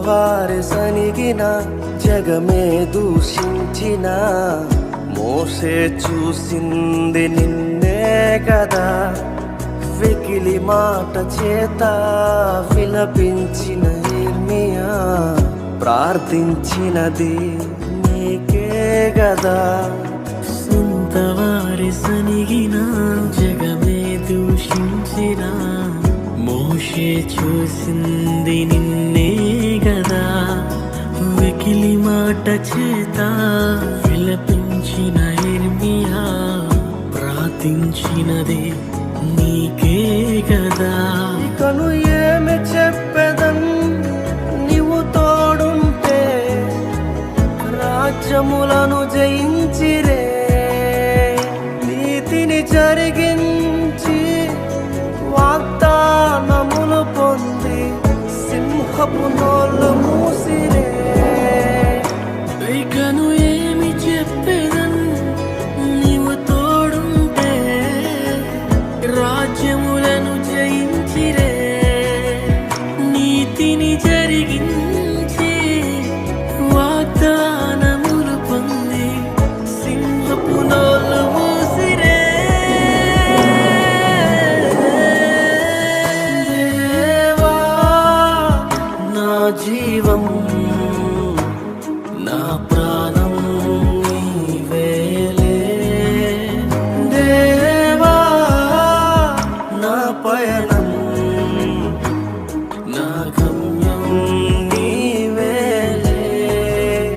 వారి సనిగిన జగమే దూషించిన మోసే చూసింది నిన్నే కదా. వెకిలి మాట చేత విలపించిన ఇర్మియా ప్రార్థించినది నీకే గదా. సొంత వారి సనిగిన జగమే దూషించిన మోషే చూసింది నిన్నే గదా. వెకిలి మాట చేత విలపించిన ఇర్మియా ప్రార్థించినది నీకే గదా. ఇకను ఏమి చెప్పెదన్ నీవు తోడుంటే, రాజ్యములను జయించిరే, నీతిని జరిగించి వాగ్దానములు పొంది సింహపు నోళ్ళము